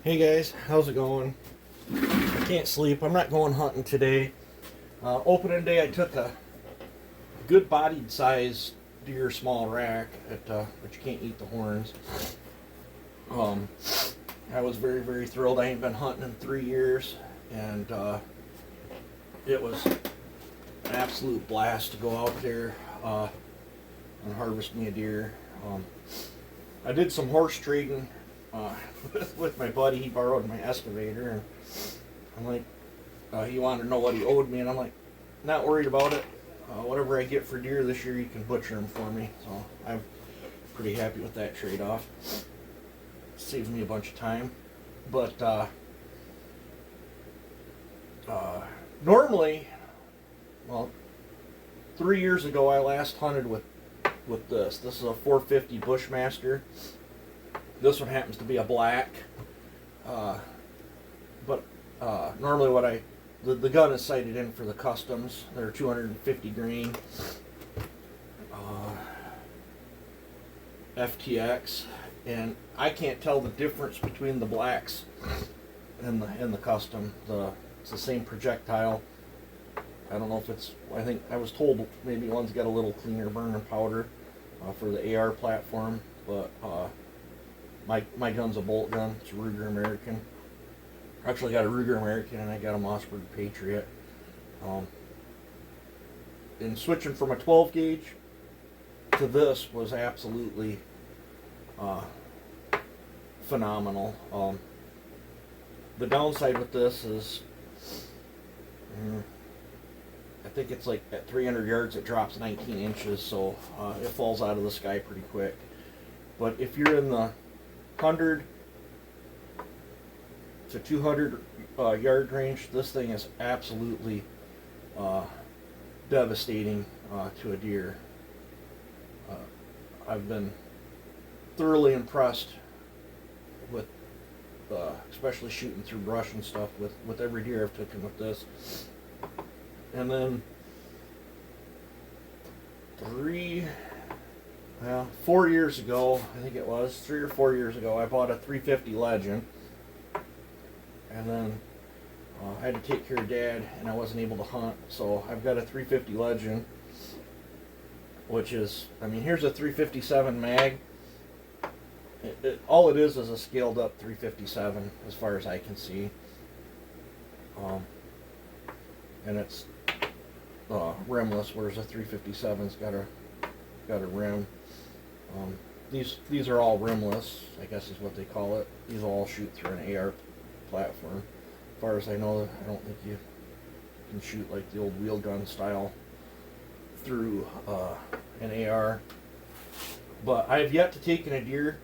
Hey guys, how's it going? I can't sleep. I'm not going hunting today. Opening day, I took a good bodied size deer small rack, but you can't eat the horns. Um, I was very, very thrilled. I ain't been hunting in 3 years, and it was an absolute blast to go out there and harvest me a deer. I did some horse trading with my buddy. He borrowed my excavator, and I'm like, he wanted to know what he owed me, and I'm like, not worried about it. Whatever I get for deer this year, you can butcher them for me. So I'm pretty happy with that trade-off. Saves me a bunch of time. But normally, well, 3 years ago I last hunted with this. This is a 450 Bushmaster. This one happens to be a black. But normally the gun is sighted in for the customs. They're 250 grain FTX, and I can't tell the difference between the blacks and the custom. It's the same projectile. I don't know if it's. I think I was told maybe one's got a little cleaner burn powder for the AR platform, but my gun's a bolt gun. It's a Ruger American. I actually got a Ruger American, and I got a Mossberg Patriot. And switching from a 12 gauge to this was absolutely phenomenal. The downside with this is, I think it's like at 300 yards it drops 19 inches, so it falls out of the sky pretty quick. But if you're in the 100 to 200 yard range, this thing is absolutely devastating to a deer. I've been thoroughly impressed with, especially shooting through brush and stuff, with every deer I've taken with this. And then 4 years ago, I think it was 3 or 4 years ago, I bought a 350 Ledgen. And then I had to take care of Dad, and I wasn't able to hunt, so I've got a 350 Ledgen, which is, I mean, here's a 357 mag. All it is a scaled up 357, as far as I can see. And it's rimless, whereas a 357's got a rim. These are all rimless, I guess is what they call it. These will all shoot through an AR platform. As far as I know, I don't think you can shoot like the old wheel gun style through an AR. But I have yet to take in a deer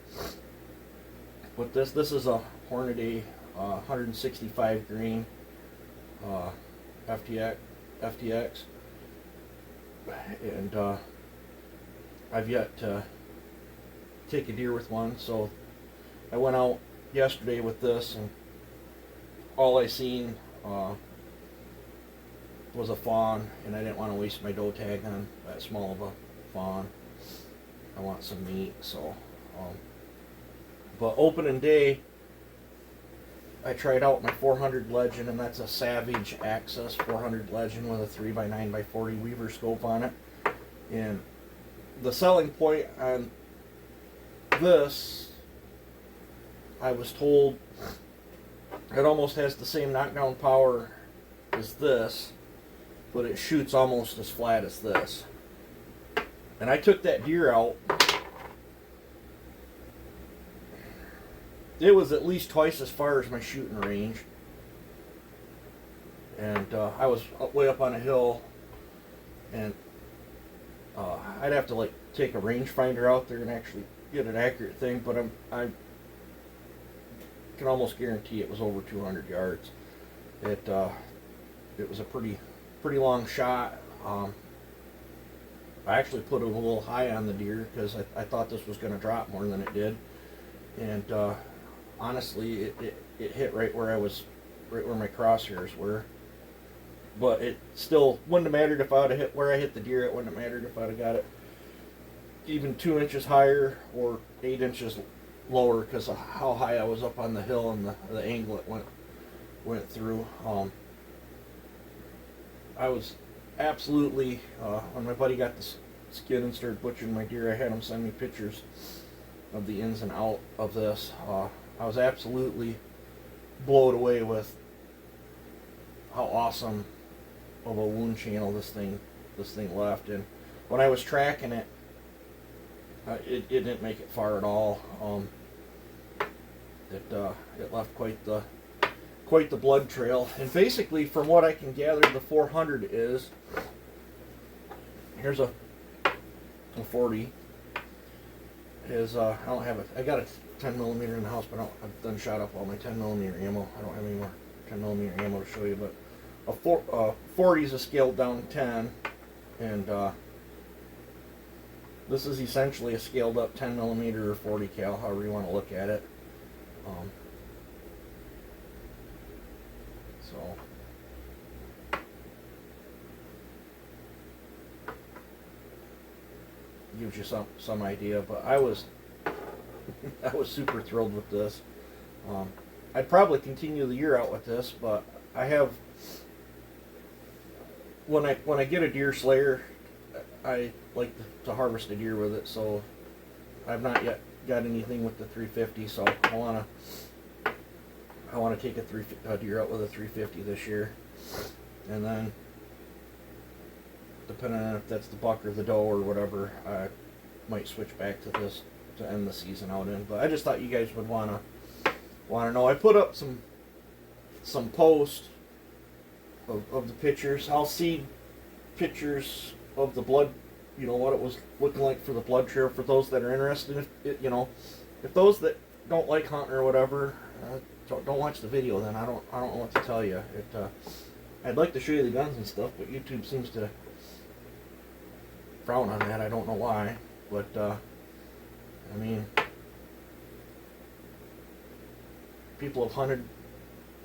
with this. This is a Hornady 165 grain FTX, and I've yet to take a deer with one. So I went out yesterday with this, and all I seen was a fawn, and I didn't want to waste my doe tag on that small of a fawn. I want some meat, so. But opening day, I tried out my 400 Ledgen, and that's a Savage Access 400 Ledgen with a 3x9x40 Weaver scope on it. And the selling point on this, I was told, it almost has the same knockdown power as this, but it shoots almost as flat as this. And I took that deer out. It was at least twice as far as my shooting range. And I was way up on a hill, and I'd have to like take a rangefinder out there and actually get an accurate thing, but I can almost guarantee it was over 200 yards. It was a pretty long shot. I actually put it a little high on the deer because I thought this was going to drop more than it did, and honestly, it hit right where my crosshairs were. But it still wouldn't have mattered if I would have hit where I hit the deer. It wouldn't have mattered if I'd have got it even 2 inches higher or 8 inches lower because of how high I was up on the hill and the angle it went through. I was absolutely when my buddy got the skin and started butchering my deer, I had him send me pictures of the ins and out of this. I was absolutely blown away with how awesome of a wound channel this thing left. And when I was tracking it, it didn't make it far at all. It left quite the blood trail. And basically, from what I can gather, the 400 is, here's a 40. Is I don't have it. I got a 10 millimeter in the house, but I've done shot up all my 10 millimeter ammo. I don't have any more 10 millimeter ammo to show you, but a 40 is a scaled down 10, and this is essentially a scaled up 10 millimeter or 40 cal, however you want to look at it. So gives you some idea, but I was I was super thrilled with this. I'd probably continue the year out with this, but I have, when I get a deer slayer, I like to harvest a deer with it. So I've not yet got anything with the 350. So I want to take a deer out with a 350 this year, and then depending on if that's the buck or the doe or whatever, I might switch back to this to end the season out in. But I just thought you guys would wanna know. I put up some posts of the pictures. I'll see pictures of the blood, what it was looking like for the blood trail for those that are interested. If those that don't like hunting or whatever, don't watch the video. Then I don't know what to tell you. I'd like to show you the guns and stuff, but YouTube seems to frown on that. I don't know why, but I mean, people have hunted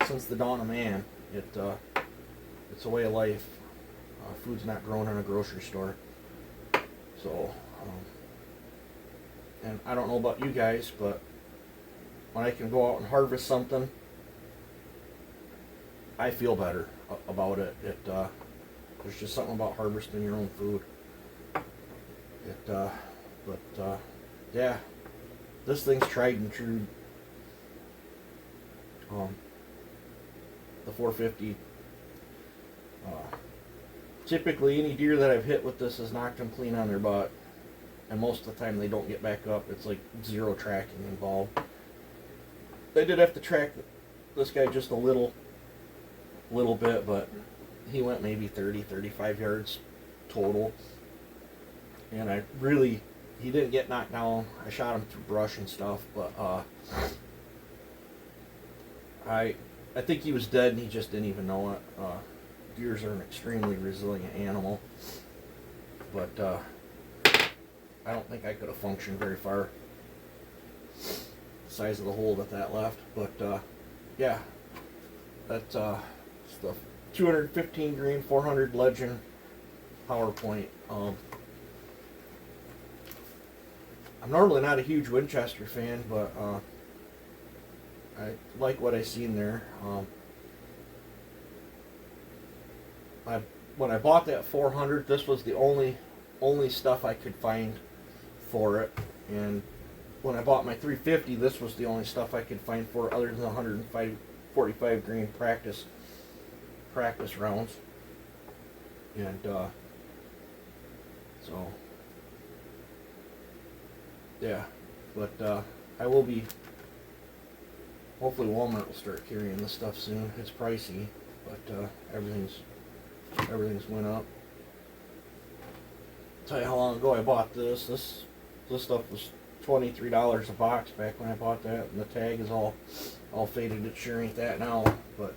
since the dawn of man. It's a way of life. Food's not grown in a grocery store. So, and I don't know about you guys, but when I can go out and harvest something, I feel better about it. There's just something about harvesting your own food. Yeah, this thing's tried and true. The 450. Typically, any deer that I've hit with this has knocked them clean on their butt, and most of the time they don't get back up. It's like zero tracking involved. I did have to track this guy just a little bit, but he went maybe 30-35 yards total. And he didn't get knocked down. I shot him through brush and stuff, but I think he was dead and he just didn't even know it. Deers are an extremely resilient animal, but I don't think I could have functioned very far. The size of the hole that left, but yeah, that's the 215 grain 400 Ledgen PowerPoint. I'm normally not a huge Winchester fan, but I like what I seen there. When I bought that 400, this was the only stuff I could find for it, and when I bought my 350, this was the only stuff I could find for it other than the 145 grain practice rounds, and so yeah, but I will be. Hopefully, Walmart will start carrying this stuff soon. It's pricey, but everything's went up. I'll tell you how long ago I bought this. This stuff was $23 a box back when I bought that, and the tag is all faded. It sure ain't that now. But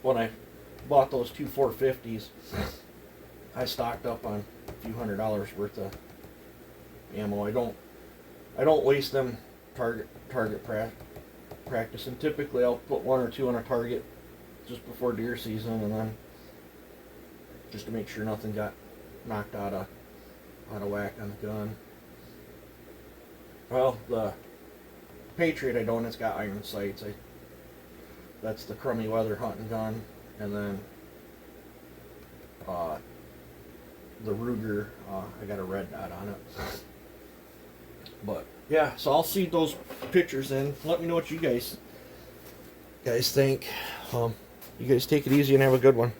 when I bought those two 450s, I stocked up on a few $100s worth of ammo. I don't waste them target practice, and typically I'll put one or two on a target just before deer season, and then just to make sure nothing got knocked out of whack on the gun. Well, Patriot I don't. It's got iron sights. That's the crummy weather hunting gun, and then the Ruger. I got a red dot on it. But yeah, so I'll see those pictures in. Let me know what you guys think. You guys take it easy and have a good one.